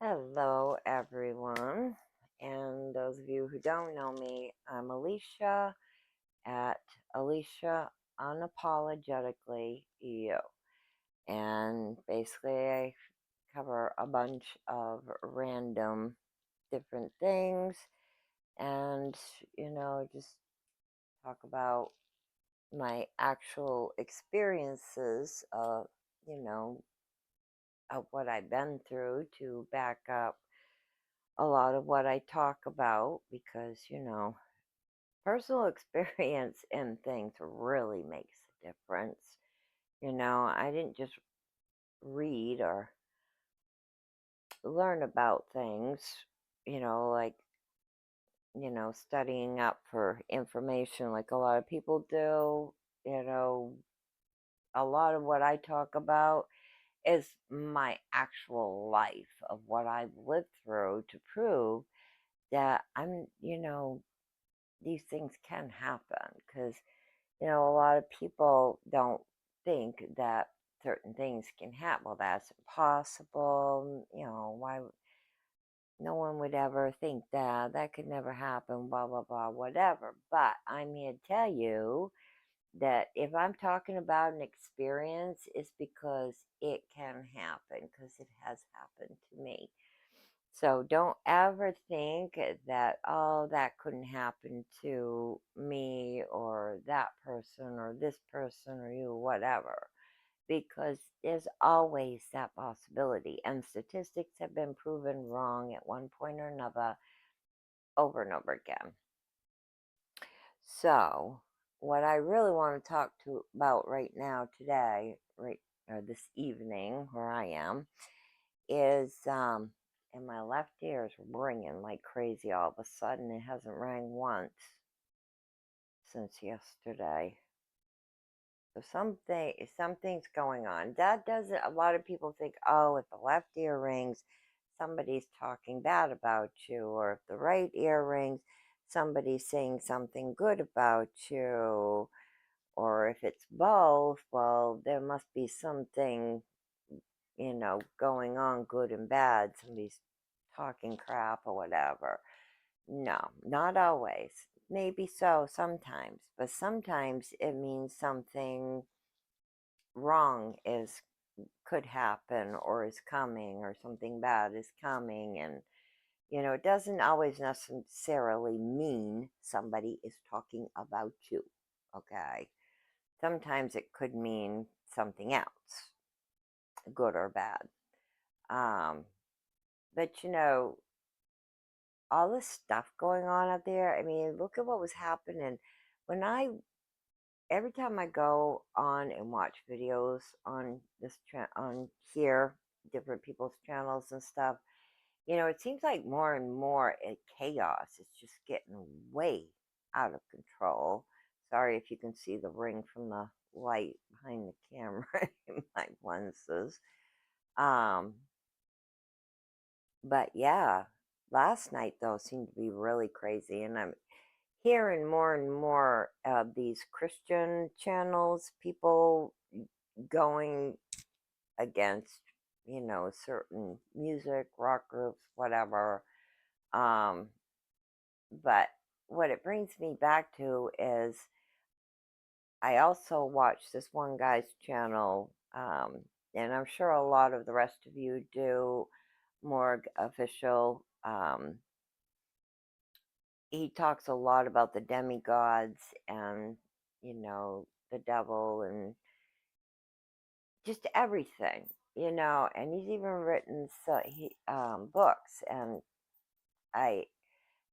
Hello, everyone. And those of you who don't know me, I'm Alicia at Alicia Unapologetically You. And basically, I cover a bunch of random different things and, just talk about my actual experiences you know, of what I've been through to back up a lot of what I talk about because, personal experience in things really makes a difference. I didn't just read or learn about things, like, studying up for information like a lot of people do. You know, a lot of what I talk about is my actual life of what I've lived through to prove that these things can happen because a lot of people don't think that certain things can happen. Well, that's impossible. Why no one would ever think that could never happen, blah blah blah, whatever. But I'm here to tell you that if I'm talking about an experience, it's because it can happen, because it has happened to me. So don't ever think that, oh, that couldn't happen to me or that person or this person or you, whatever, because there's always that possibility. And statistics have been proven wrong at one point or another over and over again. So, what I really want to talk to about right now, today, right, or this evening, where I am, is and my left ear is ringing like crazy all of a sudden. It hasn't rang once since yesterday. So something's going on. That doesn't. A lot of people think, oh, if the left ear rings, somebody's talking bad about you, or if the right ear rings, somebody's saying something good about you, or if it's both, well, there must be something going on, good and bad. Somebody's talking crap or whatever. No, not always. Maybe so sometimes, but sometimes it means something wrong is could happen or is coming, or something bad is coming. And it doesn't always necessarily mean somebody is talking about you. Okay, sometimes it could mean something else, good or bad. um but all this stuff going on out there. I mean, look at what was happening when I every time I go on and watch videos on on here, different people's channels and stuff. It seems like more and more chaos is just getting way out of control. Sorry if you can see the ring from the light behind the camera in my lenses. Um, but yeah, last night though seemed to be really crazy, and I'm hearing more and more of these Christian channels, people going against, certain music, rock groups, whatever. Um, but what it brings me back to is I also watch this one guy's channel, and I'm sure a lot of the rest of you do, Morgue Official. He talks a lot about the demigods and, the devil and just everything, and he's even written books. And I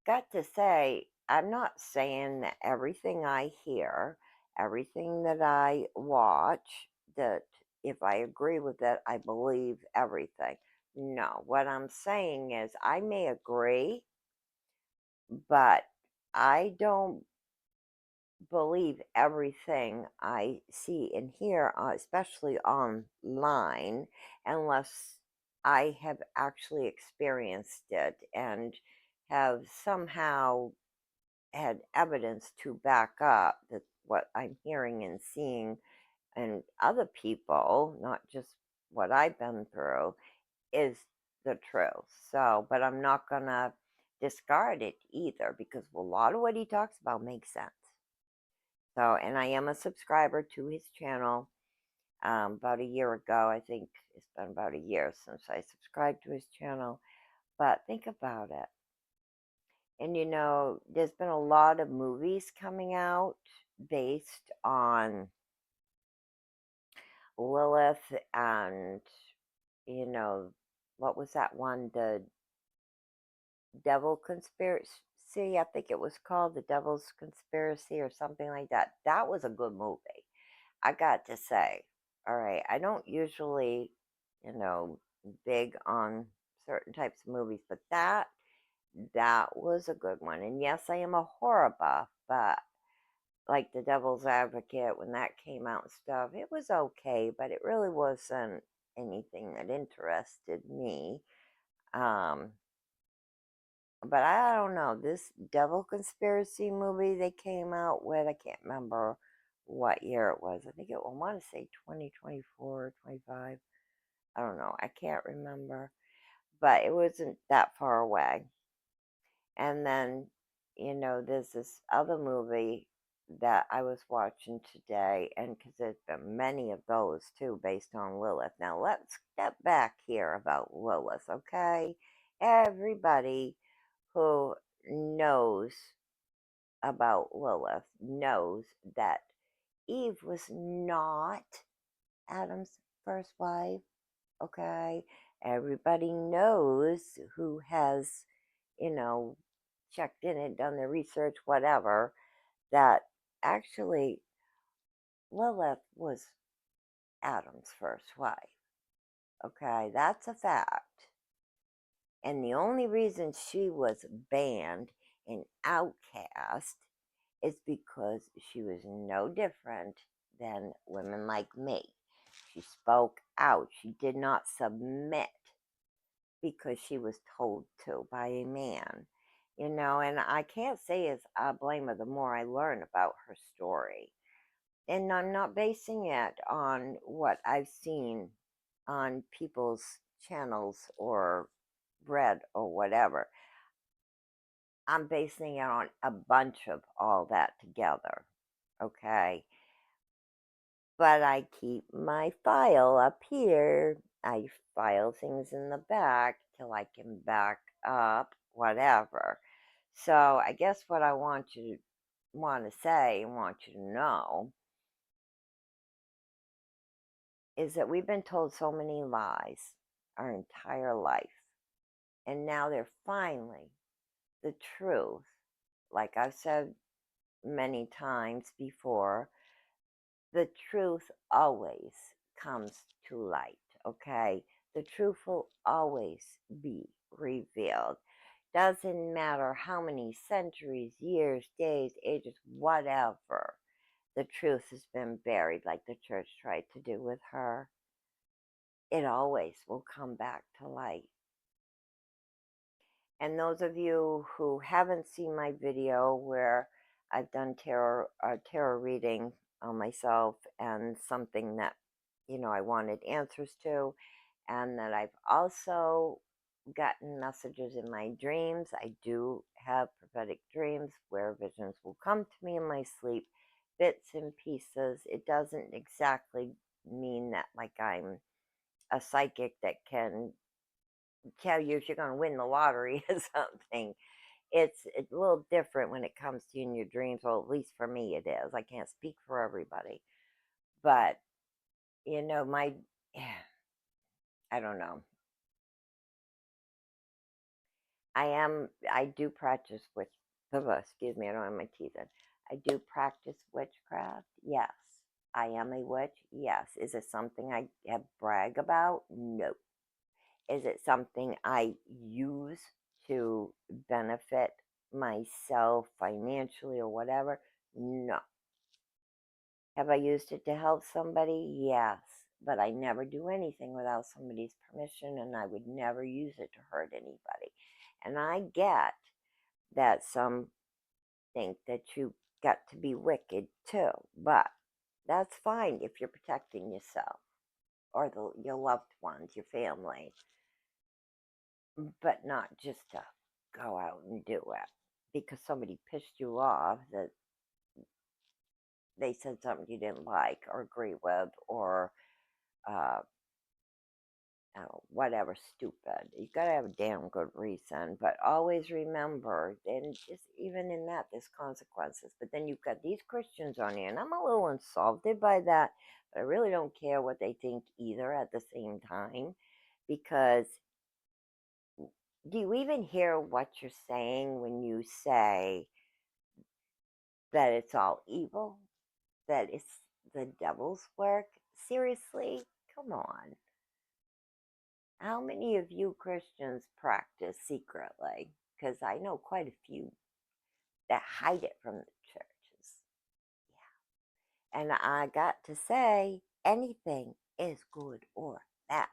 got to say, I'm not saying that everything I hear, everything that I watch, that if I agree with it, I believe everything. No, what I'm saying is I may agree, but I don't believe everything I see and hear, especially online, unless I have actually experienced it and have somehow had evidence to back up that what I'm hearing and seeing and other people, not just what I've been through, is the truth. So, but I'm not gonna discard it either because a lot of what he talks about makes sense. So, and I am a subscriber to his channel. About a year ago, I think it's been about a year since I subscribed to his channel. But think about it. And there's been a lot of movies coming out based on Lilith and, you know, what was that one? The Devil Conspiracy, I think it was called The Devil's Conspiracy or something like that. That was a good movie. I got to say, all right, I don't usually, you know, big on certain types of movies, but that was a good one. And yes, I am a horror buff, but like The Devil's Advocate, when that came out and stuff, it was okay, but it really wasn't anything that interested me. Um, but I don't know. This Devil Conspiracy movie they came out with, I can't remember what year it was. I think I want to say 2024, 25. I don't know. I can't remember. But it wasn't that far away. And then, there's this other movie that I was watching today, and because there's been many of those too based on Lilith. Now, let's step back here about Lilith, okay? Everybody who knows about Lilith knows that Eve was not Adam's first wife, okay? Everybody knows who has, you know, checked in and done the research, whatever, that actually Lilith was Adam's first wife, okay? That's a fact. And the only reason she was banned and outcast is because she was no different than women like me. She spoke out. She did not submit because she was told to by a man. And I can't say as I blame her the more I learn about her story. And I'm not basing it on what I've seen on people's channels or read or whatever. I'm basing it on a bunch of all that together. Okay. But I keep my file up here. I file things in the back till I can back up whatever. So I guess what I want to say and want you to know is that we've been told so many lies our entire life. And now they're finally the truth. Like I've said many times before, the truth always comes to light, okay? The truth will always be revealed. Doesn't matter how many centuries, years, days, ages, whatever, the truth has been buried like the church tried to do with her. It always will come back to light. And those of you who haven't seen my video where I've done tarot reading on myself and something that I wanted answers to, and that I've also gotten messages in my dreams. I do have prophetic dreams where visions will come to me in my sleep, bits and pieces. It doesn't exactly mean that like I'm a psychic that can tell you if you're going to win the lottery or something. It's a little different when it comes to you in your dreams. Well, at least for me it is. I can't speak for everybody. But, my, I don't know. I do practice excuse me, I don't have my teeth in. I do practice witchcraft. Yes. I am a witch. Yes. Is it something I brag about? No. Is it something I use to benefit myself financially or whatever? No. Have I used it to help somebody? Yes. But I never do anything without somebody's permission, and I would never use it to hurt anybody. And I get that some think that you got to be wicked too, but that's fine if you're protecting yourself or your loved ones, your family. but not just to go out and do it because somebody pissed you off that they said something you didn't like or agree with or uh, whatever stupid. You gotta have a damn good reason, but always remember, and just even in that, there's consequences. But then you've got these Christians on here, and I'm a little insulted by that, but I really don't care what they think either at the same time, because do you even hear what you're saying when you say that it's all evil, that it's the devil's work? Seriously? Come on. How many of you Christians practice secretly? Because I know quite a few that hide it from the churches. Yeah. And I got to say, anything is good or bad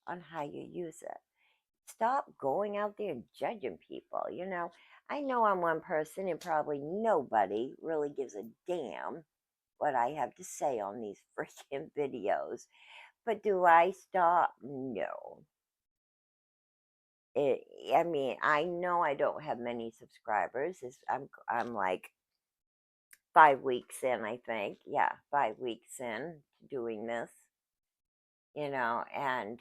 on how you use it. Stop going out there and judging people. I know I'm one person and probably nobody really gives a damn what I have to say on these freaking videos. But do I stop? No. I mean, I know I don't have many subscribers. I'm like 5 weeks in, I think. Yeah, 5 weeks in to doing this, and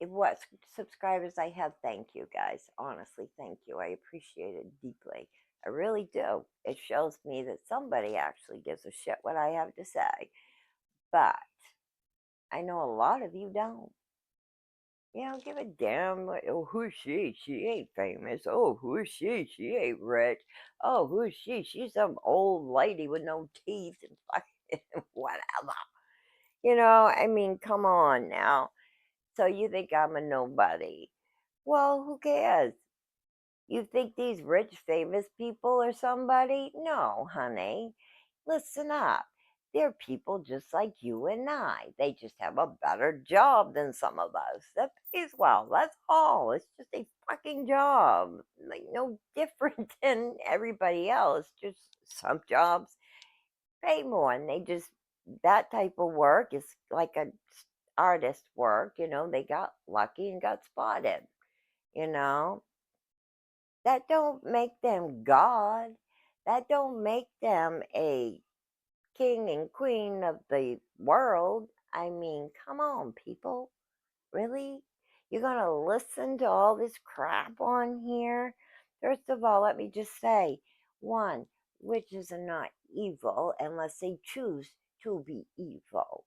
what subscribers I have, thank you guys. Honestly, thank you. I appreciate it deeply. I really do. It shows me that somebody actually gives a shit what I have to say. But I know a lot of you don't. You don't give a damn. Oh, who's she? She ain't famous. Oh, who's she? She ain't rich. Oh, who's she? She's some old lady with no teeth and fucking whatever. I mean, come on now. So you think I'm a nobody? Well, who cares? You think these rich, famous people are somebody? No, honey. Listen up. They're people just like you and I. They just have a better job than some of us. That pays well. That's all. It's just a fucking job. Like, no different than everybody else. Just some jobs pay more. And that type of work is like a artist work. They got lucky and got spotted. You know, that don't make them God. That don't make them a king and queen of the world. I mean, come on, people. Really? You're going to listen to all this crap on here? First of all, let me just say one, witches are not evil unless they choose to be evil.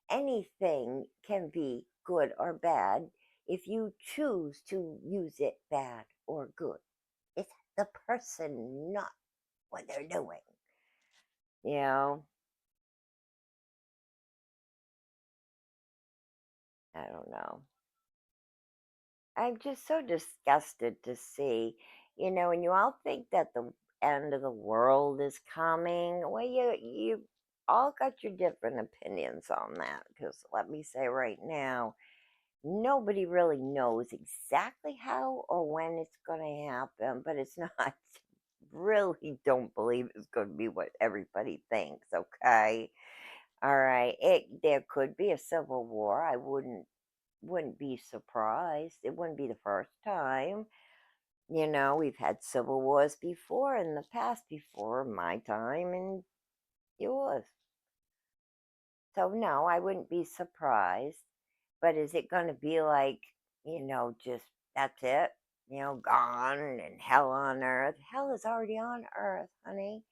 Anything can be good or bad if you choose to use it bad or good. It's the person, not what they're doing. You know, I don't know. I'm just so disgusted to see, and you all think that the end of the world is coming. Well, you all got your different opinions on that. Because let me say right now, nobody really knows exactly how or when it's going to happen, but it's not. Really don't believe it's going to be what everybody thinks. Okay, all right. There could be a civil war. I wouldn't be surprised. It wouldn't be the first time. We've had civil wars before in the past, before my time and yours. So, no, I wouldn't be surprised. But is it going to be like, just that's it? Gone and hell on earth? Hell is already on earth, honey.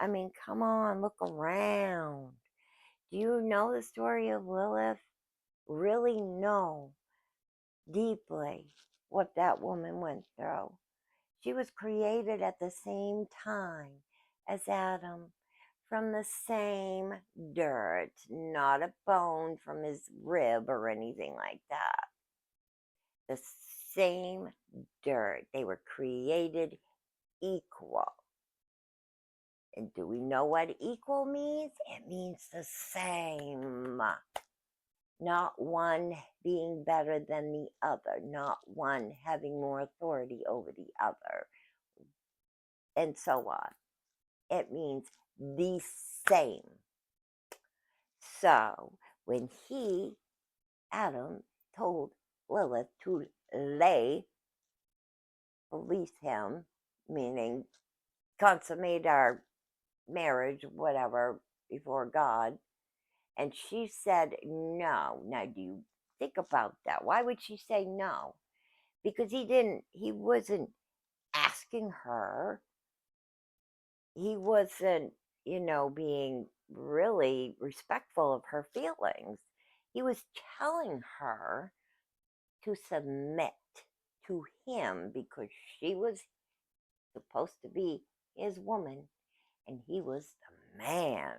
I mean, come on, look around. Do you know the story of Lilith? Really know deeply what that woman went through. She was created at the same time as Adam, from the same dirt, not a bone from his rib or anything like that. The same dirt. They were created equal. And do we know what equal means? It means the same. Not one being better than the other, not one having more authority over the other, and so on. It means the same. So when Adam, told Lilith to release him, meaning consummate our marriage, whatever, before God. And she said no. Now, do you think about that? Why would she say no? Because he wasn't asking her. He wasn't, being really respectful of her feelings. He was telling her to submit to him because she was supposed to be his woman and he was the man.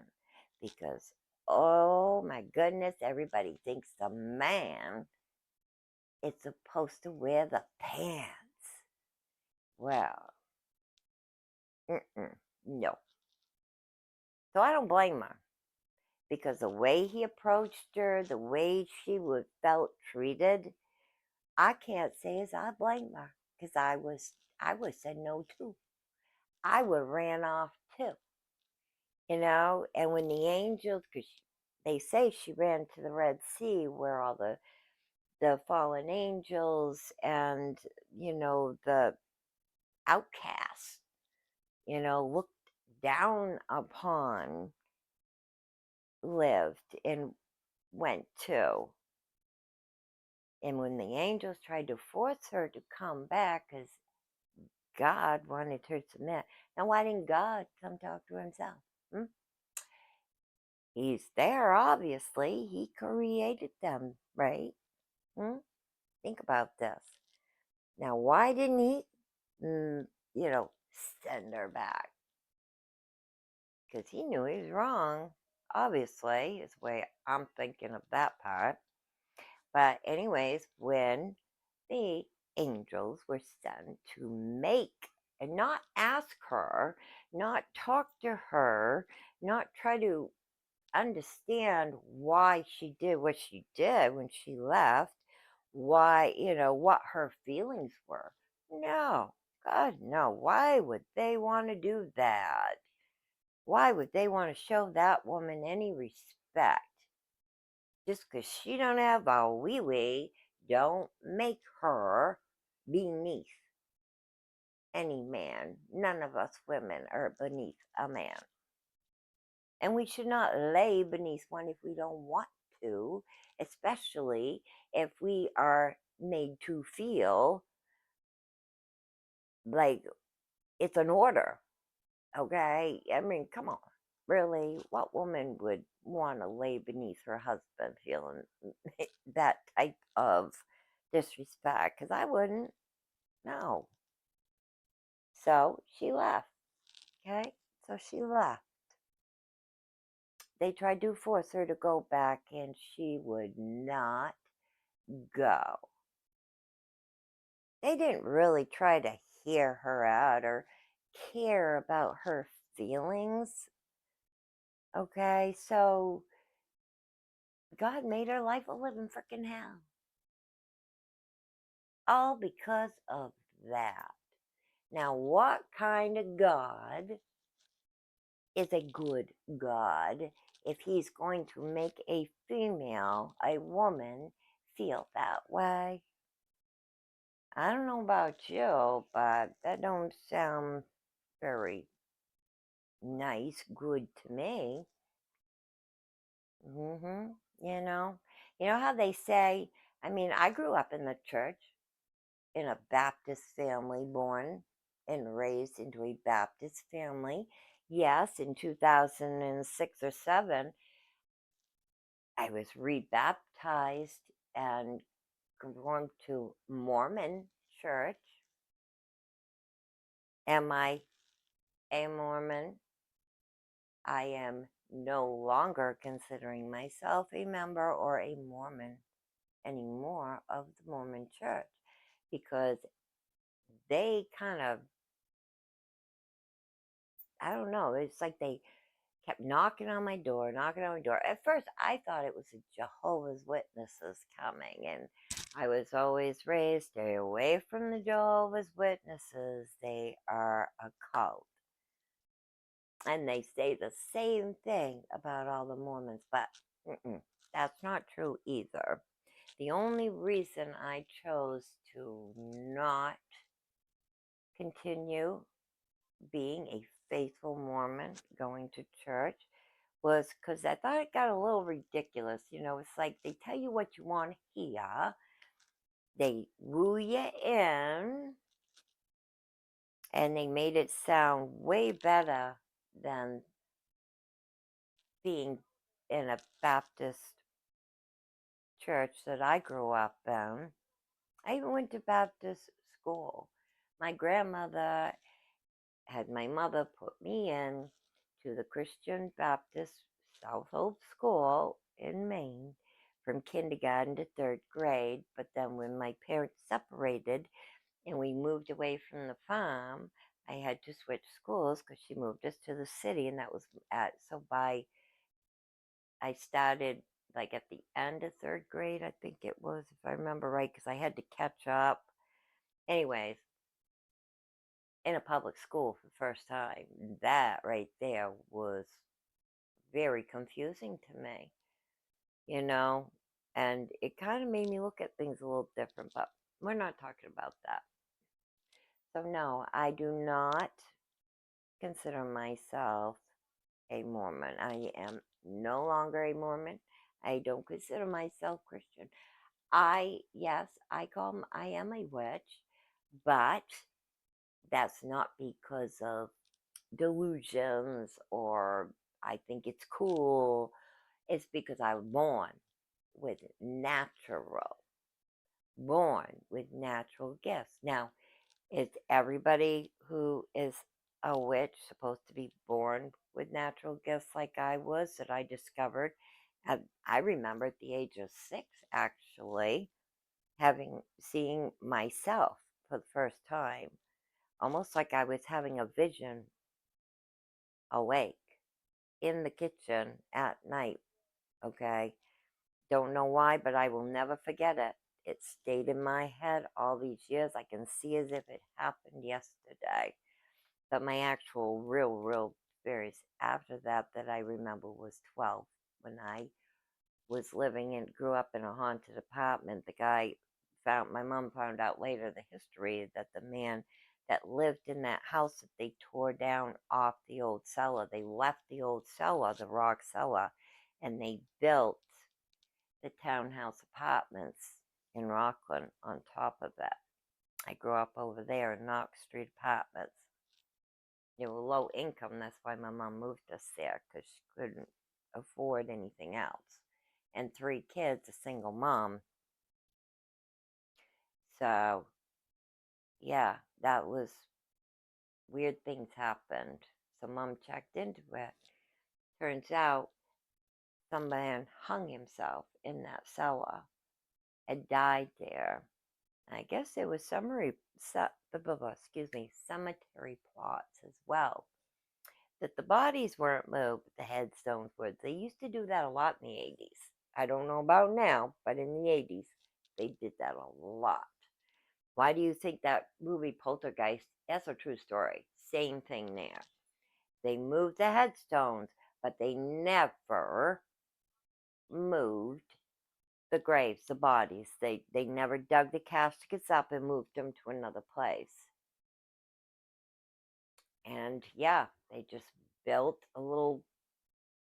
Because, oh my goodness, everybody thinks the man is supposed to wear the pants. Well, no. So I don't blame her because the way he approached her, the way she felt treated, I can't say as I blame her because I would said no too. I would have ran off too, And when the angels, because they say she ran to the Red Sea where all the fallen angels and the outcasts, looked down upon, lived and went to. And when the angels tried to force her to come back because God wanted her to submit, now why didn't God come talk to himself? He's there, obviously. He created them, right? Think about this. Now, why didn't he, send her back? Because he knew he was wrong, obviously, is the way I'm thinking of that part. But anyways, when the angels were sent to make and not ask her, not talk to her, not try to understand why she did what she did when she left, why, what her feelings were. No, God, no. Why would they want to do that? Why would they want to show that woman any respect? Just because she don't have a wee-wee, don't make her beneath any man. None of us women are beneath a man. And we should not lay beneath one if we don't want to, especially if we are made to feel like it's an order. Okay? I mean, come on. Really? What woman would want to lay beneath her husband feeling that type of disrespect? Because I wouldn't. No. So she left. Okay? So she left. They tried to force her to go back, and she would not go. They didn't really try to hear her out or care about her feelings. Okay, so God made her life a living freaking hell. All because of that. Now, what kind of God is a good God if he's going to make a female, a woman, feel that way? I don't know about you, but that don't sound very nice, good to me. hmm You know, how they say. I mean, I grew up in the church, in a Baptist family, born and raised into a Baptist family. Yes, in 2006 or 7, I was rebaptized and conformed to Mormon church. Am I a Mormon? I am no longer considering myself a member or a Mormon anymore of the Mormon church because they kind of, I don't know, it's like they kept knocking on my door, knocking on my door. At first, I thought it was the Jehovah's Witnesses coming, and I was always raised, stay away from the Jehovah's Witnesses. They are a cult. And they say the same thing about all the Mormons, but that's not true either. The only reason I chose to not continue being a faithful Mormon, going to church, was because I thought it got a little ridiculous. It's like they tell you what you want to hear, they woo you in, and they made it sound way better than being in a Baptist church that I grew up in. I even went to Baptist school. My grandmother had my mother put me in to the Christian Baptist Southold School in Maine from kindergarten to third grade. But then when my parents separated and we moved away from the farm, I had to switch schools because she moved us to the city, and that was I started like at the end of third grade, I think it was, if I remember right, because I had to catch up. Anyways, in a public school for the first time, that right there was very confusing to me, you know, and it kind of made me look at things a little different, but we're not talking about that. So, no, I do not consider myself a Mormon. I am no longer a Mormon. I don't consider myself Christian. Yes, I am a witch, but that's not because of delusions or I think it's cool. It's because I was with natural, born with natural gifts. Now, is everybody who is a witch supposed to be born with natural gifts like I was that I discovered? And I remember at the age of 6, actually, seeing myself for the first time, almost like I was having a vision awake in the kitchen at night. Okay. Don't know why, but I will never forget it. It stayed in my head all these years. I can see as if it happened yesterday. But my actual, real experience after that I remember was 12 when I was living and grew up in a haunted apartment. My mom found out later the history that the man that lived in that house that they tore down off the old cellar, they left the old cellar, the rock cellar, and they built the townhouse apartments in Rockland on top of it. I grew up over there in Knox Street Apartments. They were low income. That's why my mom moved us there, because she couldn't afford anything else. And 3 kids, a single mom. So, yeah, that was weird things happened. So mom checked into it. Turns out some man hung himself in that cellar and died there. I guess there was cemetery plots as well. That the bodies weren't moved, but the headstones were. They used to do that a lot in the 80s. I don't know about now, but in the 80s, they did that a lot. Why do you think that movie Poltergeist? That's a true story. Same thing there. They moved the headstones, but they never moved the graves, the bodies. They never dug the caskets up and moved them to another place. And yeah, they just built a little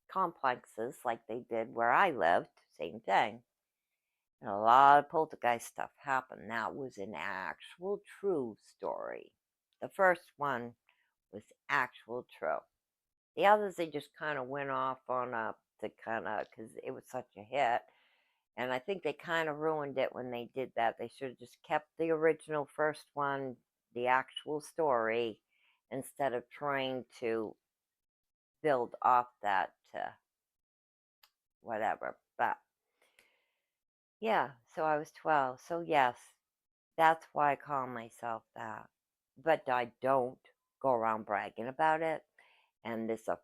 complexes like they did where I lived. Same thing. And a lot of poltergeist stuff happened. That was an actual true story. The first one was actual true. The others, they just kind of went off on because it was such a hit. And I think they kind of ruined it when they did that. They should have just kept the original first one, the actual story, instead of trying to build off that to whatever. But yeah, so I was 12. So yes, that's why I call myself that. But I don't go around bragging about it. And this a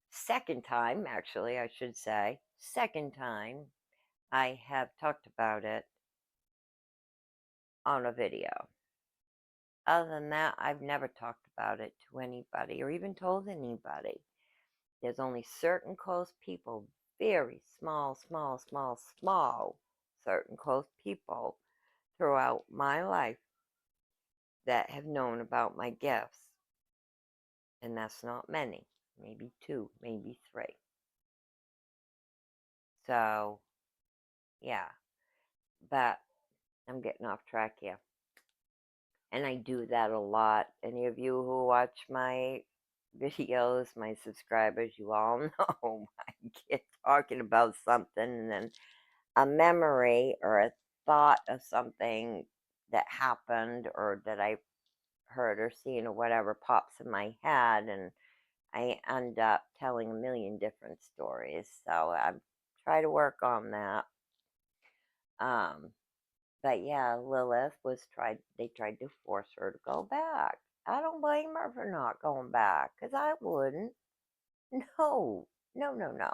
second time, actually, I should say, second time I have talked about it on a video. Other than that, I've never talked about it to anybody or even told anybody. There's only certain close people, very small certain close people throughout my life that have known about my gifts, and that's not many, maybe two, maybe three. So, yeah, but I'm getting off track here. And I do that a lot. Any of you who watch my videos, my subscribers, you all know I get talking about something and then a memory or a thought of something that happened or that I heard or seen or whatever pops in my head, and I end up telling a million different stories. So I try to work on that. Um, but yeah, Lilith they tried to force her to go back. I don't blame her for not going back, because I wouldn't. No, no, no, no.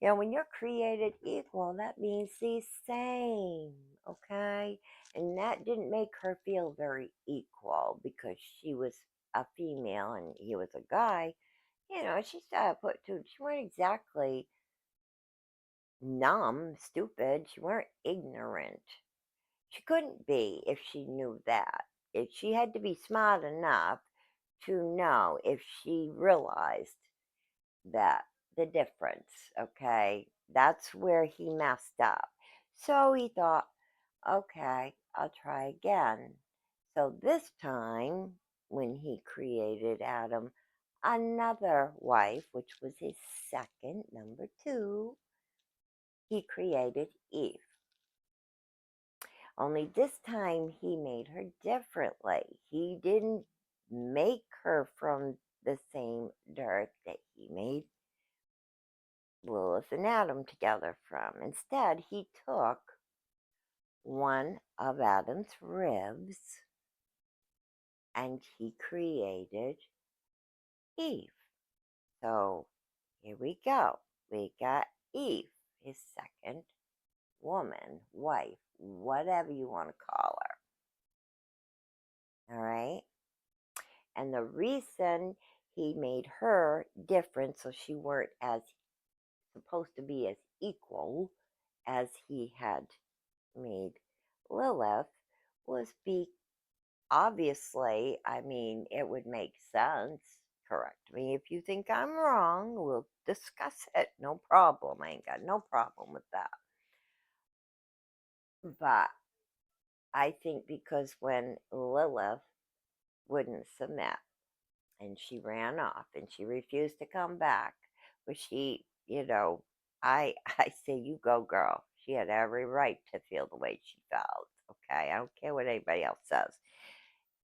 You know, when you're created equal, that means the same, okay? And that didn't make her feel very equal because she was a female and he was a guy. You know, she started put to, she weren't exactly numb, stupid. She weren't ignorant. She couldn't be if she knew that. If she had to be smart enough to know if she realized that the difference, okay? That's where he messed up. So he thought, okay, I'll try again. So this time, when he created Adam, another wife, which was his second, number two, he created Eve. Only this time he made her differently. He didn't make her from the same dirt that he made Lilith and Adam together from. Instead, he took one of Adam's ribs and he created Eve. So here we go. We got Eve, his second woman, wife, whatever you want to call her. All right. And the reason he made her different so she weren't as supposed to be as equal as he had made Lilith was obviously, I mean, it would make sense. Correct me if you think I'm wrong. We'll discuss it. No problem. I ain't got no problem with that. But I think because when Lilith wouldn't submit and she ran off and she refused to come back, but she, I say, you go, girl. She had every right to feel the way she felt. Okay. I don't care what anybody else says.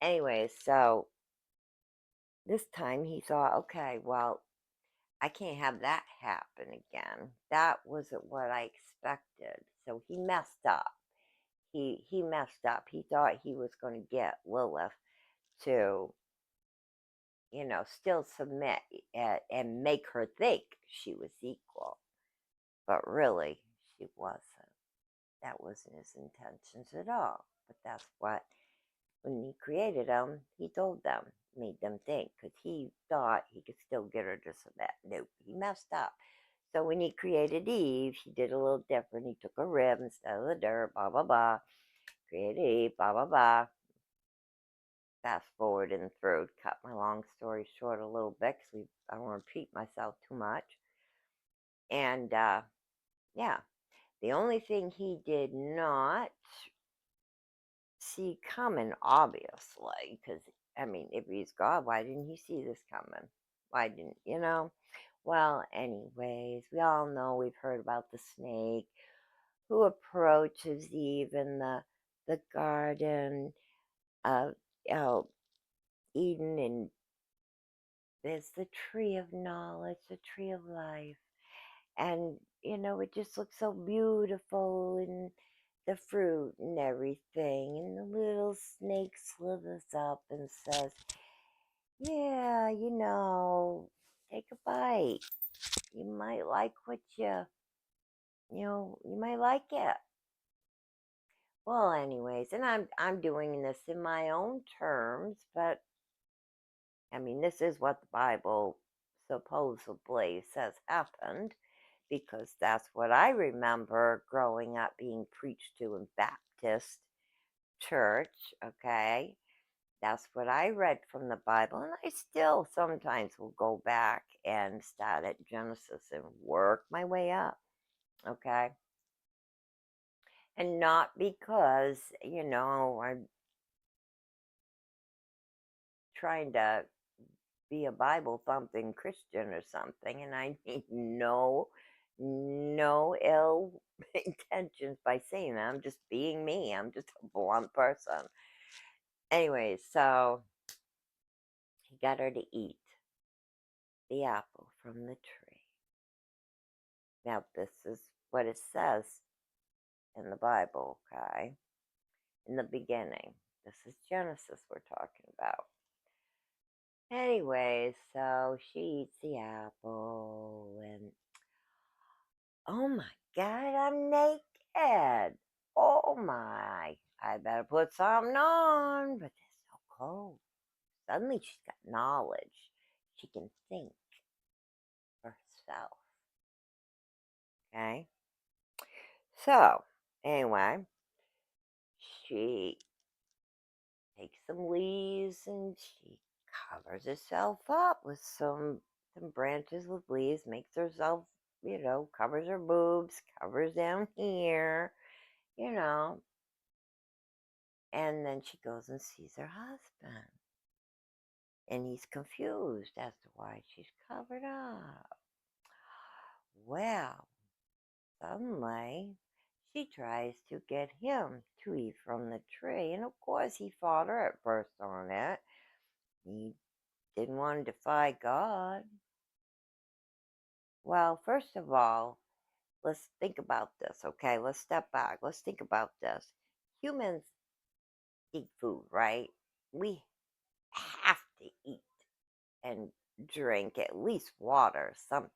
Anyway, so this time he thought, okay, well, I can't have that happen again. That wasn't what I expected. So he messed up. He messed up. He thought he was going to get Lilith to, still submit and make her think she was equal. But really, she wasn't. That wasn't his intentions at all. But that's what, when he created them, he told them, made them think, because he thought he could still get her to submit. Nope, he messed up. So when he created Eve, he did a little different. He took a rib instead of the dirt, blah, blah, blah. Created Eve, blah, blah, blah. Fast forward and through, cut my long story short a little bit because I don't want to repeat myself too much. And yeah, the only thing he did not see coming, obviously, because I mean, if he's God, why didn't he see this coming? Why didn't, Well, anyways, we all know, we've heard about the snake who approaches Eve in the garden of Eden, and there's the tree of knowledge, the tree of life, and it just looks so beautiful, and the fruit and everything, and the little snake slithers up and says, yeah, take a bite. You might like you might like it. Well, anyways, and I'm doing this in my own terms, but I mean, this is what the Bible supposedly says happened. because that's what I remember growing up being preached to in Baptist church. Okay. That's what I read from the Bible. And I still sometimes will go back and start at Genesis and work my way up. Okay. And not because, I'm trying to be a Bible thumping Christian or something, and I mean no ill intentions by saying that. I'm just being me. I'm just a blunt person. Anyway, so he got her to eat the apple from the tree. Now this is what it says in the Bible, okay? In the beginning. This is Genesis we're talking about. Anyway, so she eats the apple and oh my God, I'm naked. Oh my, I better put something on, but it's so cold. Suddenly she's got knowledge. She can think for herself. Okay? So, anyway, she takes some leaves and she covers herself up with some branches with leaves, makes herself, covers her boobs, covers down here, you know, and then she goes and sees her husband. And he's confused as to why she's covered up. Well, suddenly she tries to get him to eat from the tree. And of course, he fought her at first on it. He didn't want to defy God. Well, first of all, let's think about this, okay? Let's step back. Let's think about this. Humans eat food, right? We have to eat and drink at least water, something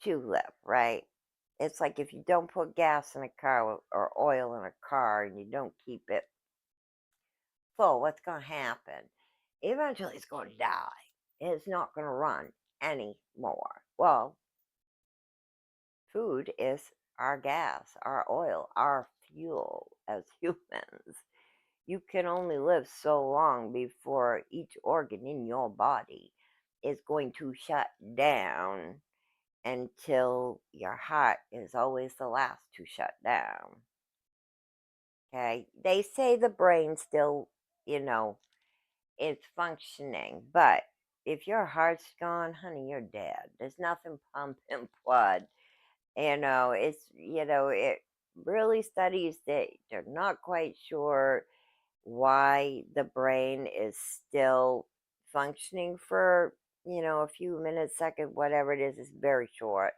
to live, right? It's like if you don't put gas in a car or oil in a car and you don't keep it full, what's going to happen? Eventually it's going to die. It's not going to run anymore. Well, food is our gas, our oil, our fuel as humans. You can only live so long before each organ in your body is going to shut down until your heart is always the last to shut down. Okay. They say the brain still, it's functioning, but if your heart's gone, honey, you're dead. There's nothing pumping blood. It really studies that they're not quite sure why the brain is still functioning for, a few minutes, second, whatever it is. It's very short,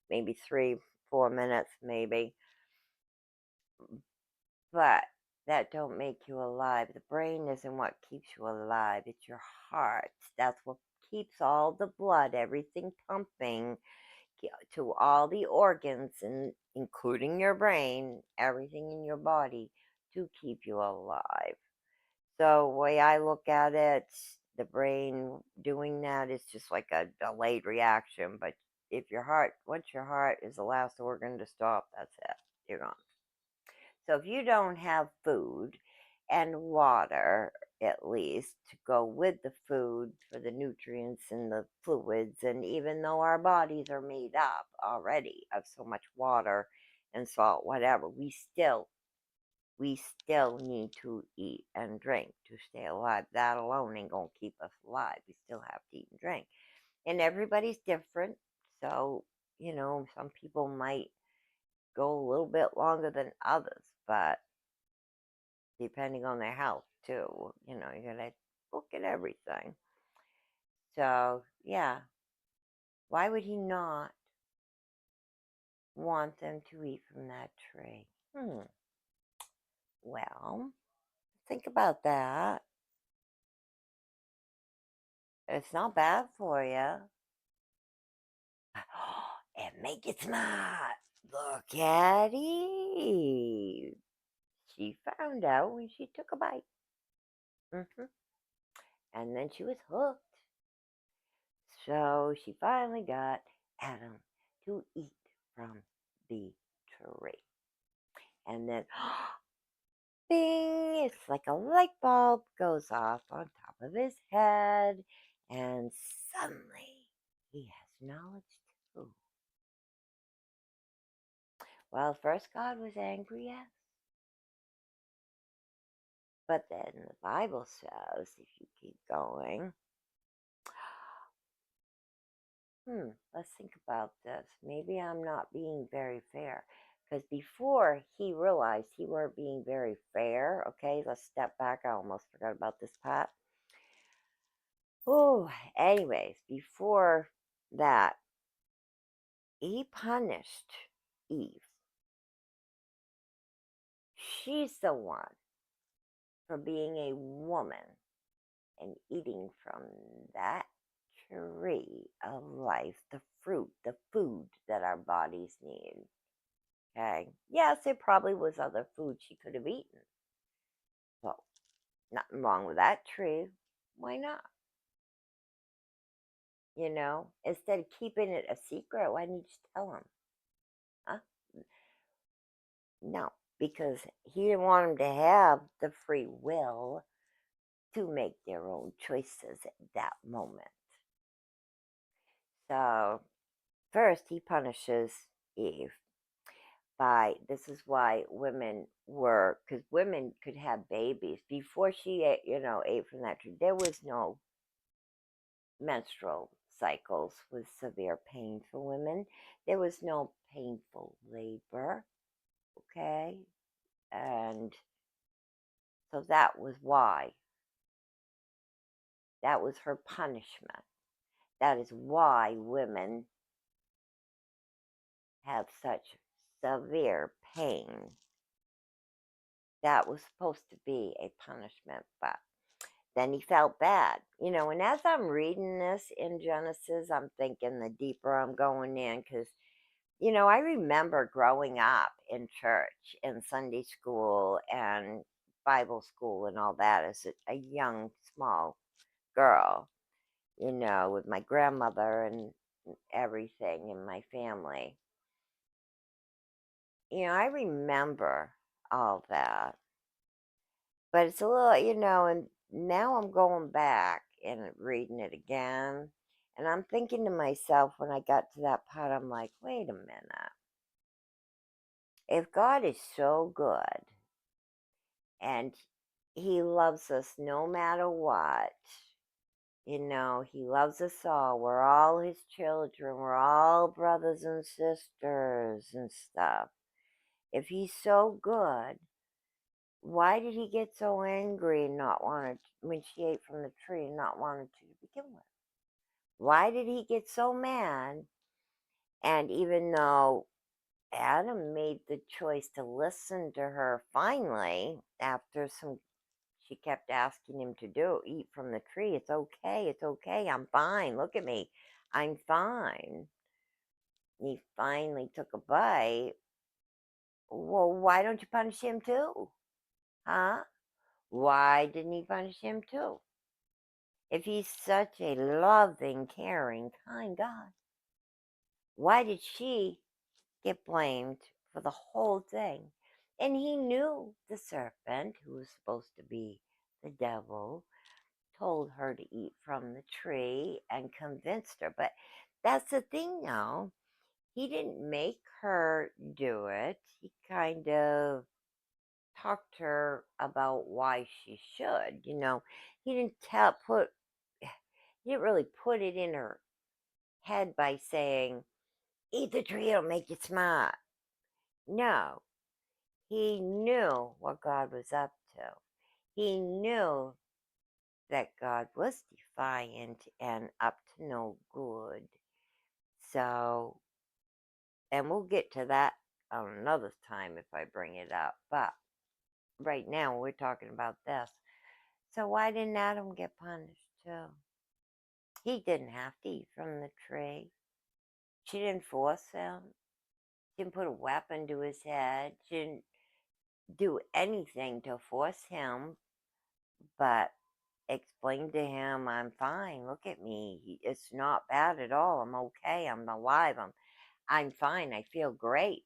maybe 3, 4 minutes, maybe. But that don't make you alive. The brain isn't what keeps you alive. It's your heart. That's what keeps all the blood, everything pumping to all the organs, and including your brain, everything in your body to keep you alive. So, way I look at it, the brain doing that is just like a delayed reaction. But once your heart is the last organ to stop, that's it. You're gone. So, if you don't have food and water, at least to go with the food for the nutrients and the fluids, and even though our bodies are made up already of so much water and salt, whatever, we still need to eat and drink to stay alive. That alone ain't gonna keep us alive. We still have to eat and drink. And everybody's different. So, some people might go a little bit longer than others, but depending on their health too, you gotta look at everything. So, yeah, why would he not want them to eat from that tree? Well, think about that. It's not bad for you. And make it smart. Look at Eve. She found out when she took a bite. And then she was hooked. So she finally got Adam to eat from the tree. And then, bing, it's like a light bulb goes off on top of his head, and suddenly he has knowledge too. Well, first God was angry, yes. But then the Bible says, if you keep going, let's think about this. Maybe I'm not being very fair. Because before he realized he weren't being very fair, okay, let's step back. I almost forgot about this part. Oh, anyways, before that, he punished Eve. She's the one for being a woman and eating from that tree of life, the fruit, the food that our bodies need. Okay. Yes, there probably was other food she could have eaten. Well, nothing wrong with that tree. Why not? Instead of keeping it a secret, why didn't you just tell him? Huh? No, because he didn't want them to have the free will to make their own choices at that moment. So, first, he punishes Eve by this is why women were, because women could have babies. Before she ate, ate from that tree, there was no menstrual cycles with severe pain for women. There was no painful labor, okay? And so that was why. That was her punishment. That is why women have such severe pain. That was supposed to be a punishment, but then he felt bad. And as I'm reading this in Genesis, I'm thinking the deeper I'm going in, because, I remember growing up in church and Sunday school and Bible school and all that as a young, small girl, with my grandmother and everything in my family. I remember all that. But it's a little, and now I'm going back and reading it again. And I'm thinking to myself when I got to that part, I'm like, wait a minute. If God is so good and he loves us no matter what, he loves us all. We're all his children. We're all brothers and sisters and stuff. If he's so good, why did he get so angry and not wanted when she ate from the tree and not wanted to begin with? Why did he get so mad? And even though Adam made the choice to listen to her finally, after she kept asking him to eat from the tree. It's okay, I'm fine. Look at me, I'm fine. He finally took a bite. Well, why don't you punish him too? Huh? Why didn't he punish him too? If he's such a loving, caring, kind God, why did she get blamed for the whole thing? And he knew the serpent, who was supposed to be the devil, told her to eat from the tree and convinced her. But that's the thing now. He didn't make her do it. He kind of talked to her about why she should. He didn't he didn't really put it in her head by saying, eat the tree, it'll make you smart. No, he knew what God was up to. He knew that God was defiant and up to no good. So, and we'll get to that another time if I bring it up. But right now we're talking about this. So why didn't Adam get punished too? He didn't have to eat from the tree. She didn't force him. She didn't put a weapon to his head. She didn't do anything to force him, but explain to him, I'm fine. Look at me. It's not bad at all. I'm okay. I'm alive. I'm fine. I feel great.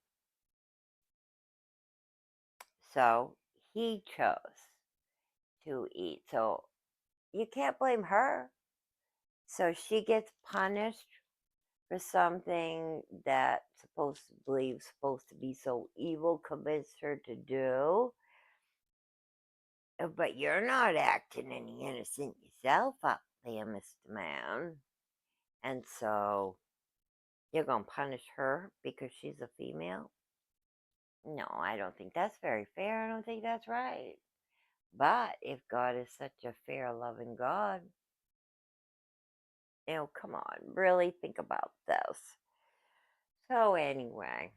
So he chose to eat. So you can't blame her. So she gets punished for something that supposed to be so evil convinced her to do. But you're not acting any innocent yourself up there, Mr. Man. And so you're going to punish her because she's a female? No, I don't think that's very fair. I don't think that's right. But if God is such a fair, loving God, come on, really think about this. So, anyway,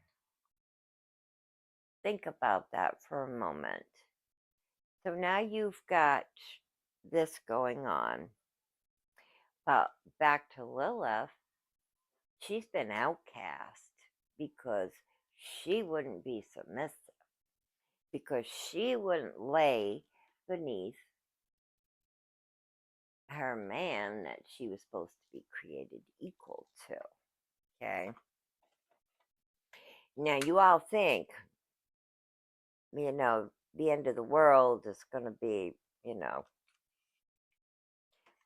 think about that for a moment. So now you've got this going on. But back to Lilith, she's been outcast because she wouldn't be submissive, because she wouldn't lay beneath her man that she was supposed to be created equal to. Okay. Now, you all think, the end of the world is going to be,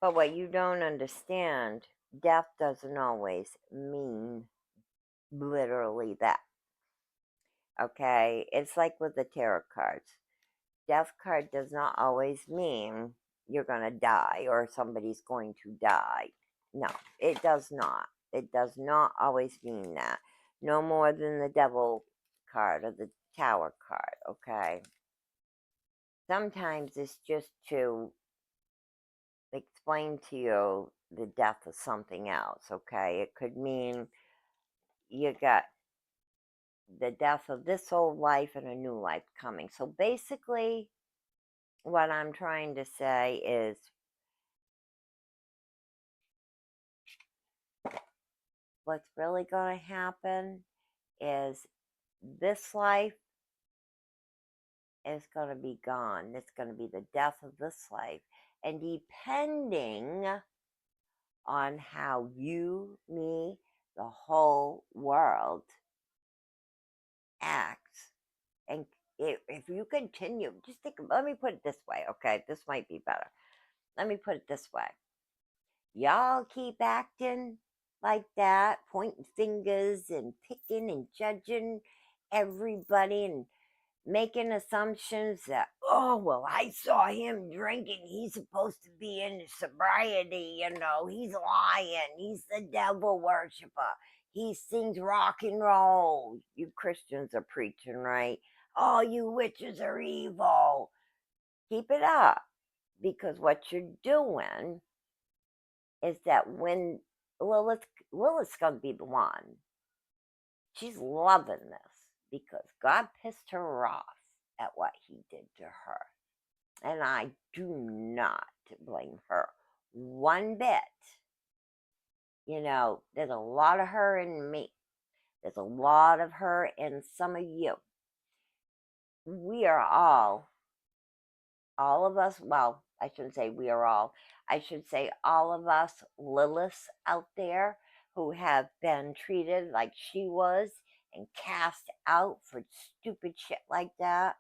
but what you don't understand, death doesn't always mean literally that. Okay. It's like with the tarot cards. Death card does not always mean you're going to die or somebody's going to die. No, it does not. It does not always mean that. No more than the devil card or the tower card, okay? Sometimes it's just to explain to you the death of something else, okay? It could mean you got the death of this old life and a new life coming. So basically, what I'm trying to say is what's really going to happen is this life is going to be gone. It's going to be the death of this life. And depending on how you, me, the whole world acts, and if you continue, just think, let me put it this way, okay? This might be better. Let me put it this way. Y'all keep acting like that, pointing fingers and picking and judging everybody and making assumptions that, oh, well, I saw him drinking. He's supposed to be in sobriety, he's lying. He's the devil worshiper. He sings rock and roll. You Christians are preaching, right? Oh, you witches are evil. Keep it up, because what you're doing is that when Lilith's going to be the one, she's loving this because God pissed her off at what he did to her. And I do not blame her one bit. There's a lot of her in me. There's a lot of her in some of you. We are all of us, well, I shouldn't say we are all, I should say all of us Liliths out there who have been treated like she was and cast out for stupid shit like that.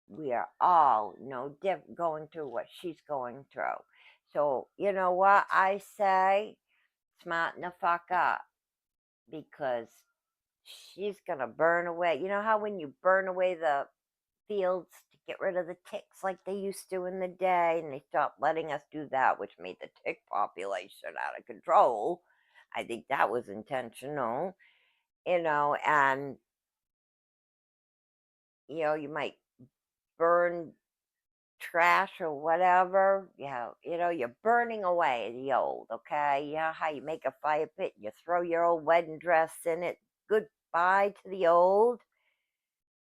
We are all no different going through what she's going through. So, you know what I say? Smarten the fuck up, because she's going to burn away. You know how when you burn away the fields to get rid of the ticks like they used to in the day, and they stopped letting us do that, which made the tick population out of control. I think that was intentional, and you might burn trash or whatever. You're burning away the old, okay? You know how you make a fire pit and you throw your old wedding dress in it? Goodbye to the old.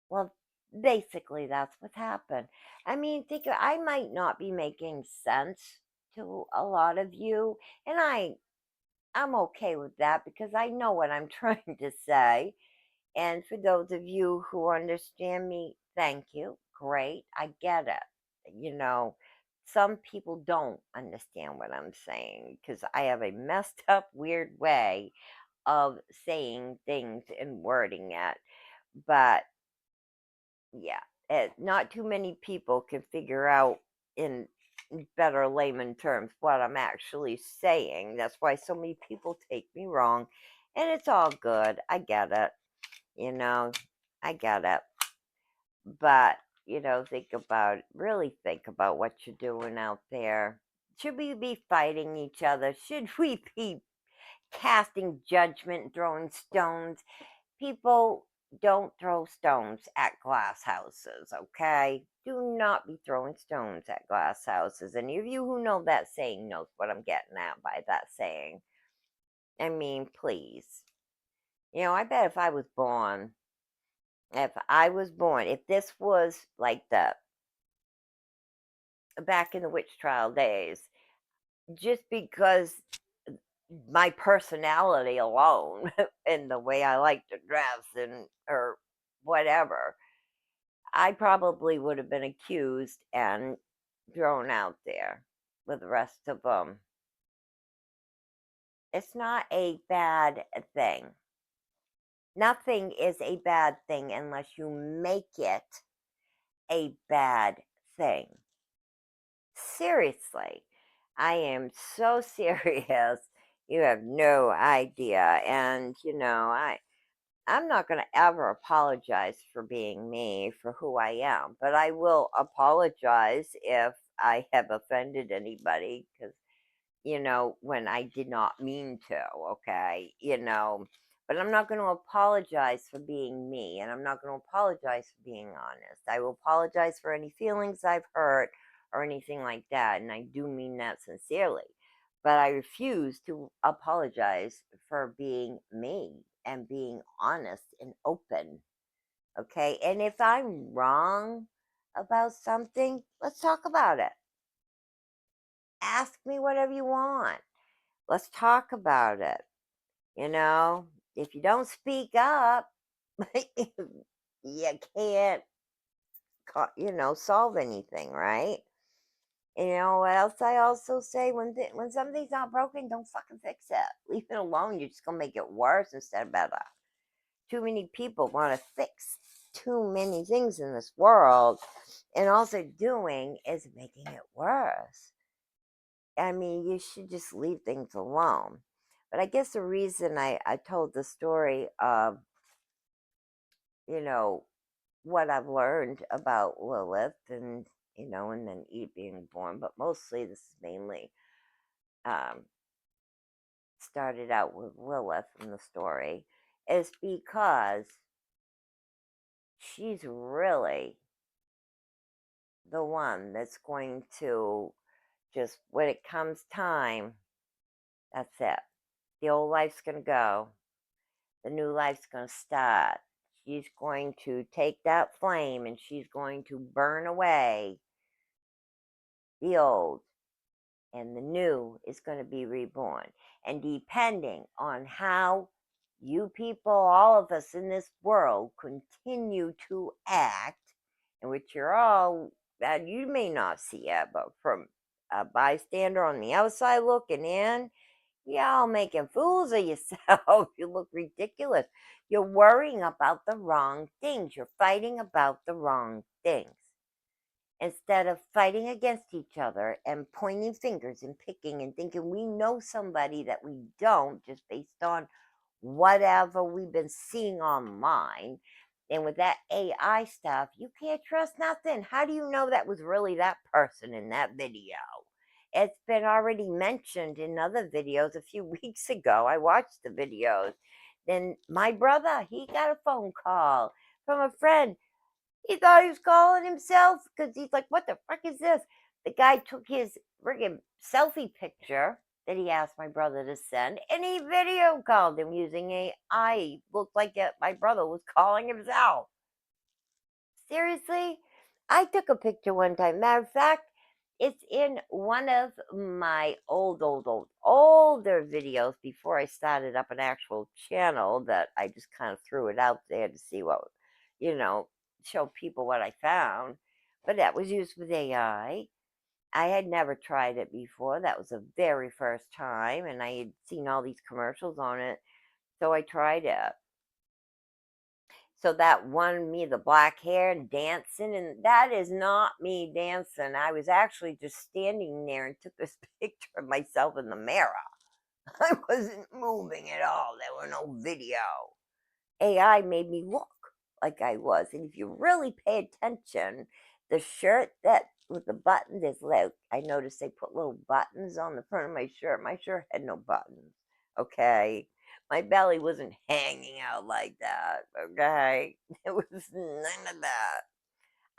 Well, basically, that's what's happened. I mean, I might not be making sense to a lot of you, and I'm okay with that because I know what I'm trying to say. And for those of you who understand me, thank you. Great. I get it. some people don't understand what I'm saying because I have a messed up, weird way of saying things and wording it. But yeah, not too many people can figure out in better layman terms what I'm actually saying. That's why so many people take me wrong. And it's all good. I get it. You know, I get it. But, really think about what you're doing out there. Should we be fighting each other? Should we be casting judgment and throwing stones? People, don't throw stones at glass houses, okay? Do not be throwing stones at glass houses. Any of you who know that saying knows what I'm getting at by that saying. I mean, please. I bet if this was like the back in the witch trial days, just because my personality alone and the way I like to dress and or whatever, I probably would have been accused and thrown out there with the rest of them. It's not a bad thing. Nothing is a bad thing unless you make it a bad thing. Seriously, I am so serious. You have no idea. And, I'm not going to ever apologize for being me, for who I am, but I will apologize if I have offended anybody because, when I did not mean to, okay, but I'm not going to apologize for being me, and I'm not going to apologize for being honest. I will apologize for any feelings I've hurt or anything like that, and I do mean that sincerely. But I refuse to apologize for being me and being honest and open, okay? And if I'm wrong about something, let's talk about it. Ask me whatever you want. Let's talk about it. You know, if you don't speak up, you can't, solve anything, right? What else I also say? When something's not broken, don't fucking fix it. Leave it alone. You're just gonna make it worse instead of better. Too many people want to fix too many things in this world, and all they're doing is making it worse. I mean, you should just leave things alone. But I guess the reason I told the story of, you know, what I've learned about Lilith and then Eve being born, but mostly this is mainly um, started out with Lilith in the story, is because she's really the one that's going to just, when it comes time, that's it. The old life's going to go, the new life's going to start. She's going to take that flame and she's going to burn away the old, and the new is going to be reborn. And depending on how you people, all of us in this world, continue to act, in which you're all, that you may not see it, but from a bystander on the outside looking in, y'all making fools of yourself. You look ridiculous. You're worrying about the wrong things. You're fighting about the wrong things. Instead of fighting against each other and pointing fingers and picking and thinking we know somebody that we don't, just based on whatever we've been seeing online. And with that AI stuff, you can't trust nothing. How do you know that was really that person in that video? It's been already mentioned in other videos a few weeks ago. I watched the videos. Then my brother, he got a phone call from a friend. He thought he was calling himself because he's like, what the fuck is this? The guy took his friggin' selfie picture that he asked my brother to send, and he video called him using AI. Looked like my brother was calling himself. Seriously? I took a picture one time. Matter of fact, it's in one of my older videos before I started up an actual channel that I just kind of threw it out there to see what, you know, show people what I found. But that was used with AI. I had never tried it before. That was the very first time, and I had seen all these commercials on it, so I tried it. So that one me, the black hair and dancing, and that is not me dancing. I was actually just standing there and took this picture of myself in the mirror. I wasn't moving at all. There were no video. AI made me look like I was. And if you really pay attention, the shirt that with the buttons is like, I noticed they put little buttons on the front of my shirt. My shirt had no buttons. Okay. My belly wasn't hanging out like that. Okay. It was none of that.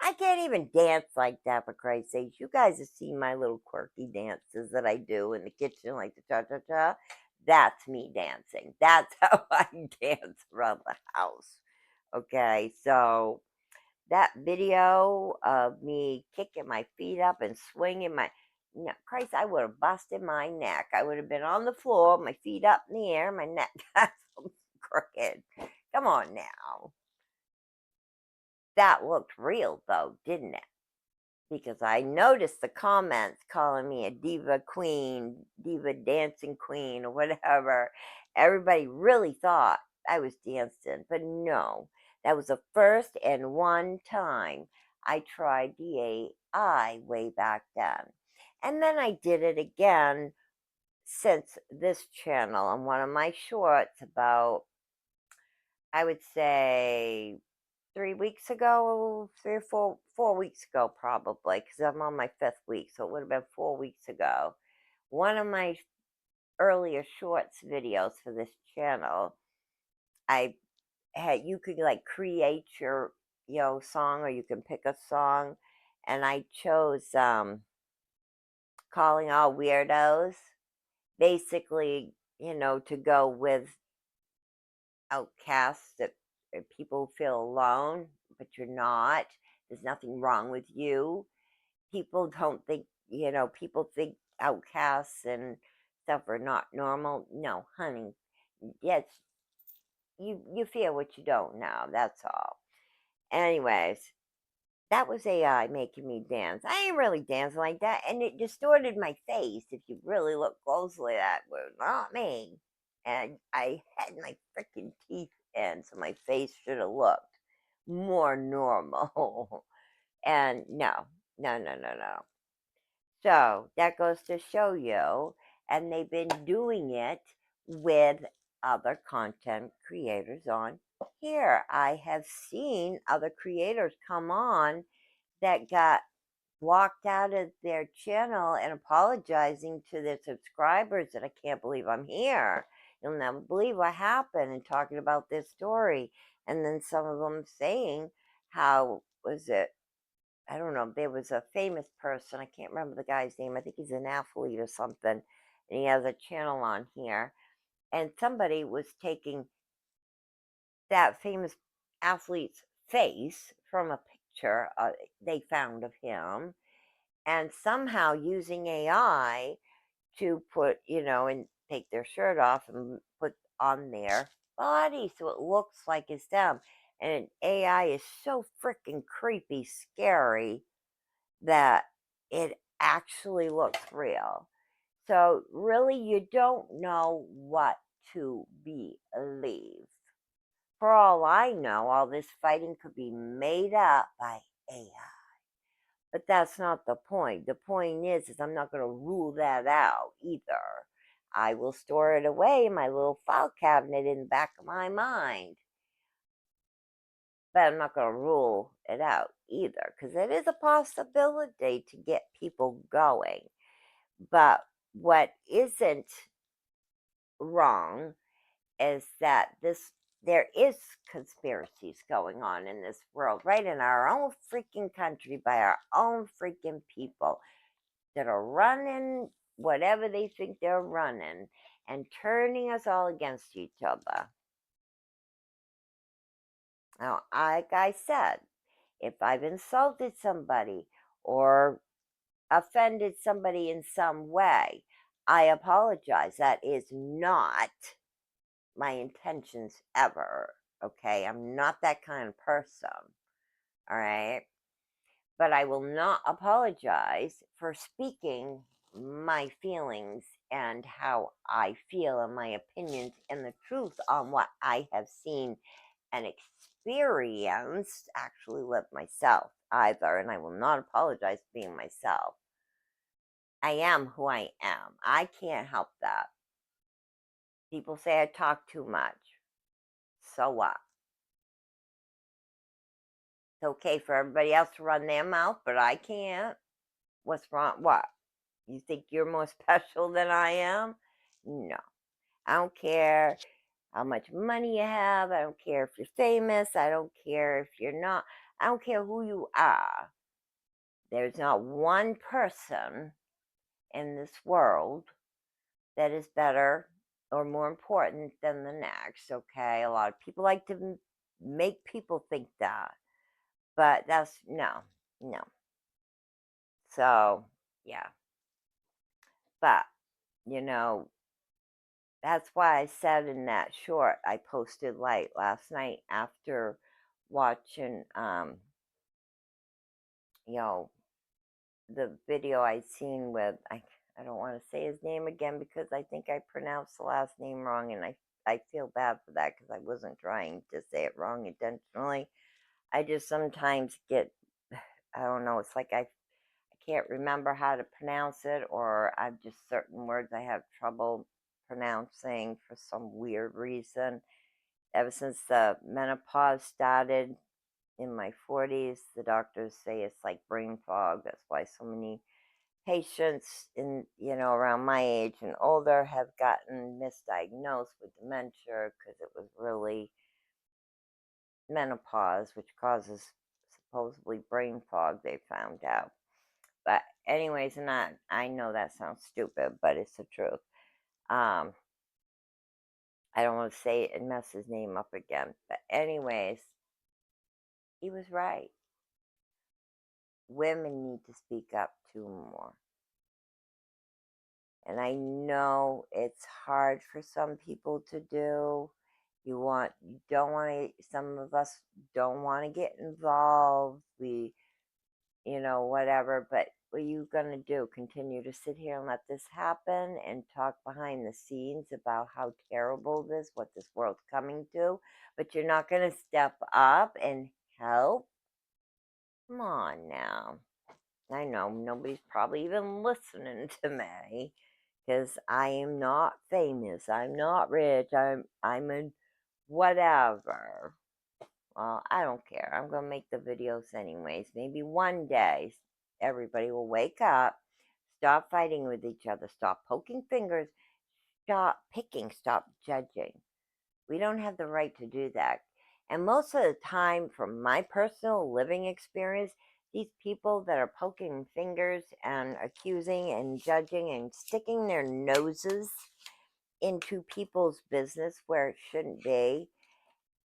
I can't even dance like that, for Christ's sake. You guys have seen my little quirky dances that I do in the kitchen, like the cha cha cha. That's me dancing. That's how I dance around the house. Okay, so that video of me kicking my feet up and swinging my, no, Christ, I would have busted my neck. I would have been on the floor, my feet up in the air, my neck got so crooked. Come on now. That looked real, though, didn't it? Because I noticed the comments calling me a diva queen, diva dancing queen, or whatever. Everybody really thought I was dancing, but no, that was the first and one time I tried the AI way back then. And then I did it again since this channel on one of my shorts about, I would say, 3 weeks ago, 4 weeks ago, probably, because I'm on my fifth week, so it would have been 4 weeks ago. One of my earlier shorts videos for this channel, I had, you could like create your song, or you can pick a song, and I chose calling all weirdos, basically, to go with outcasts, that people feel alone, but you're not. There's nothing wrong with you. People don't think, people think outcasts and stuff are not normal. No, honey. Yes, you feel what you don't know. That's all. Anyways, that was AI making me dance. I ain't really dancing like that, and it distorted my face. If you really look closely, that was not me. And I had my freaking teeth in, so my face should have looked more normal. And no, no, no, no, no. So that goes to show you, and they've been doing it with other content creators on here. I have seen other creators come on that got blocked out of their channel and apologizing to their subscribers that I can't believe I'm here. You'll never believe what happened, and talking about this story. And then some of them saying, how was it? I don't know. There was a famous person. I can't remember the guy's name. I think he's an athlete or something. And he has a channel on here. And somebody was taking that famous athlete's face from a picture they found of him, and somehow using AI to put, and take their shirt off and put on their body so it looks like it's them. And AI is so freaking creepy, scary, that it actually looks real. So, really, you don't know what to believe. For all I know, all this fighting could be made up by AI. But that's not the point. The point is I'm not going to rule that out either. I will store it away in my little file cabinet in the back of my mind. But I'm not going to rule it out either, because it is a possibility to get people going. But what isn't wrong is that there is conspiracies going on in this world, right in our own freaking country, by our own freaking people that are running whatever they think they're running and turning us all against each other. Now, like I said, if I've insulted somebody or offended somebody in some way, I apologize. That is not my intentions ever. Okay, I'm not that kind of person. All right. but I will not apologize for speaking my feelings and how I feel and my opinions and the truth on what I have seen and experienced, actually lived myself either. And I will not apologize for being myself. I am who I am. I can't help that. People say I talk too much. So what? It's okay for everybody else to run their mouth, but I can't. What's wrong? What? You think you're more special than I am? No. I don't care how much money you have. I don't care if you're famous. I don't care if you're not. I don't care who you are. There's not one person in this world that is better or more important than the next, okay? A lot of people like to make people think that, but that's no. So, yeah. But, you know, that's why I said in that short I posted late last night after watching, you know, the video I'd seen with, I don't want to say his name again because I think I pronounced the last name wrong, and I feel bad for that because I wasn't trying to say it wrong intentionally. I just sometimes get, I don't know, it's like I can't remember how to pronounce it, or I've just certain words I have trouble pronouncing for some weird reason. Ever since the menopause started in my 40s, the doctors say it's like brain fog. That's why so many patients in, around my age and older have gotten misdiagnosed with dementia because it was really menopause, which causes supposedly brain fog, they found out. But anyways, and I know that sounds stupid, but it's the truth. um I don't want to say it and mess his name up again, but anyways, he was right. Women need to speak up too more. And I know it's hard for some people to do. You don't want to, some of us don't want to get involved. Whatever, but what are you going to do? Continue to sit here and let this happen and talk behind the scenes about how terrible this, what this world's coming to, but you're not going to step up and help? Come on now. I know nobody's probably even listening to me because I am not famous. I'm not rich. I'm a whatever. Well, I don't care. I'm going to make the videos anyways. Maybe one day everybody will wake up, stop fighting with each other, stop poking fingers, stop picking, stop judging. We don't have the right to do that. And most of the time, from my personal living experience, these people that are poking fingers and accusing and judging and sticking their noses into people's business where it shouldn't be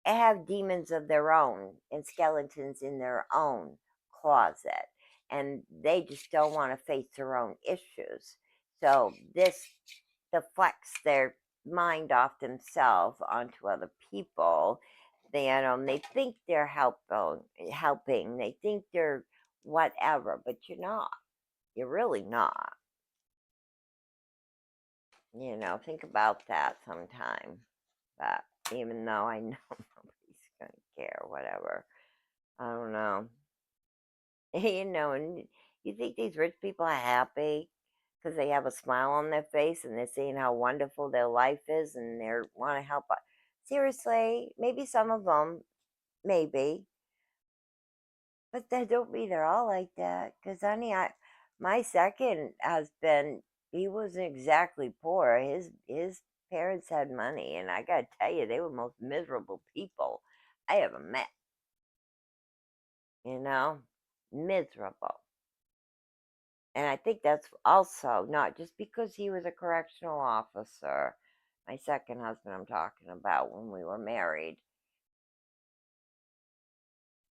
have demons of their own and skeletons in their own closet. And they just don't want to face their own issues. So this deflects their mind off themselves onto other people. They think they're helping. They think they're whatever, but you're not. You're really not. Think about that sometime. But even though I know nobody's gonna care, whatever. I don't know. And you think these rich people are happy because they have a smile on their face and they're saying how wonderful their life is and they want to help. Seriously, maybe some of them, maybe, but that don't mean they're all like that. Because, honey, my second husband, he wasn't exactly poor. His parents had money, and I gotta tell you, they were the most miserable people I ever met. You know, miserable. And I think that's also not just because he was a correctional officer, my second husband I'm talking about when we were married,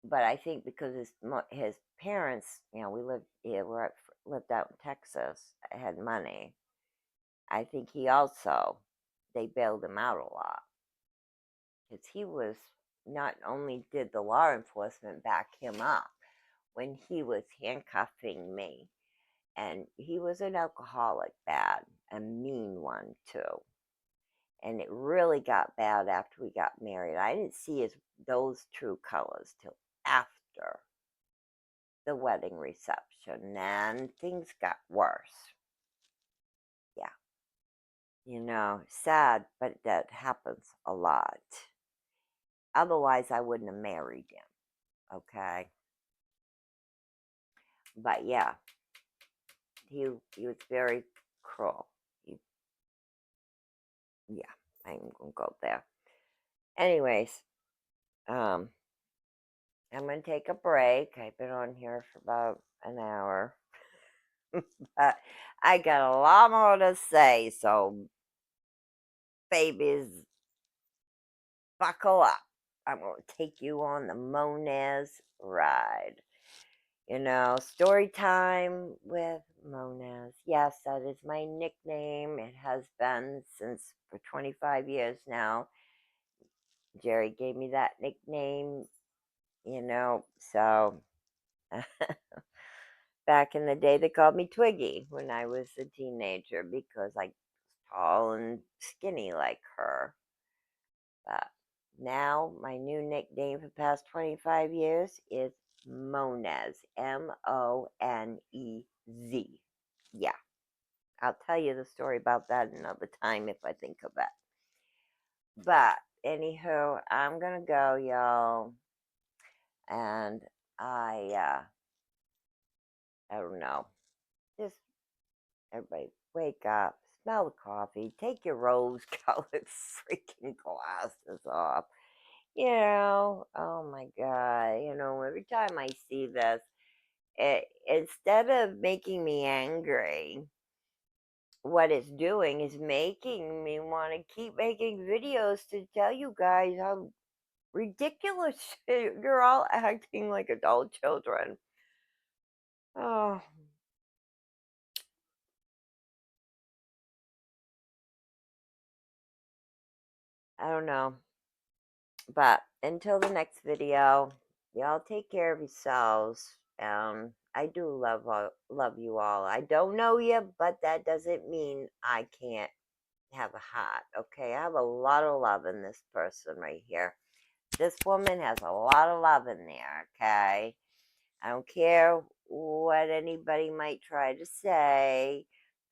but I think because his parents, we lived yeah, lived out in Texas, had money. I think he also they bailed him out a lot because he was not only did the law enforcement back him up when he was handcuffing me. And he was an alcoholic, bad, a mean one too. And it really got bad after we got married. I didn't see those true colors till after the wedding reception, and things got worse. Yeah. Sad, but that happens a lot. Otherwise, I wouldn't have married him. Okay. But yeah, he was very cruel. Yeah, I'm gonna go there. Anyways, um, I'm gonna take a break. I've been on here for about an hour, but I got a lot more to say. So, babies, buckle up. I'm gonna take you on the Monez ride. Story time with Monez. Yes, that is my nickname. It has been since for 25 years now. Jerry gave me that nickname, so back in the day they called me Twiggy when I was a teenager because I was tall and skinny like her. But now my new nickname for the past 25 years is Monez. Monez. Yeah. I'll tell you the story about that another time if I think of it. But anywho, I'm gonna go, y'all. And I don't know. Just everybody wake up, smell the coffee, take your rose colored freaking glasses off. Oh my God, every time I see this, instead of making me angry, what it's doing is making me want to keep making videos to tell you guys how ridiculous you're all acting like adult children. Oh, I don't know. But until the next video, y'all take care of yourselves. I do love you all. I don't know you, but that doesn't mean I can't have a heart. Okay, I have a lot of love in this person right here. This woman has a lot of love in there. Okay, I don't care what anybody might try to say.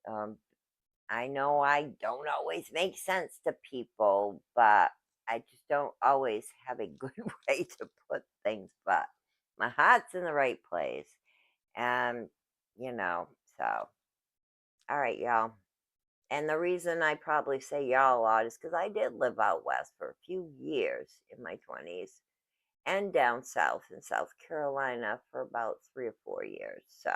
Um, I know I don't always make sense to people, but I just don't always have a good way to put things. But my heart's in the right place. And, so, all right, y'all. And the reason I probably say y'all a lot is because I did live out west for a few years in my 20s and down south in South Carolina for about 3 or 4 years. So,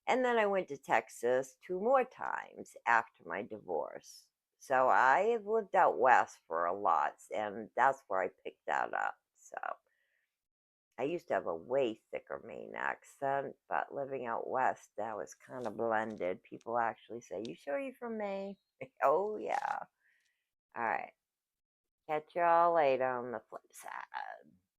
and then I went to Texas 2 more times after my divorce. So I have lived out west for a lot, and that's where I picked that up. So I used to have a way thicker Maine accent, but living out west, that was kind of blended. People actually say, "You sure you're from Maine?" Oh, yeah. All right. Catch y'all later on the flip side.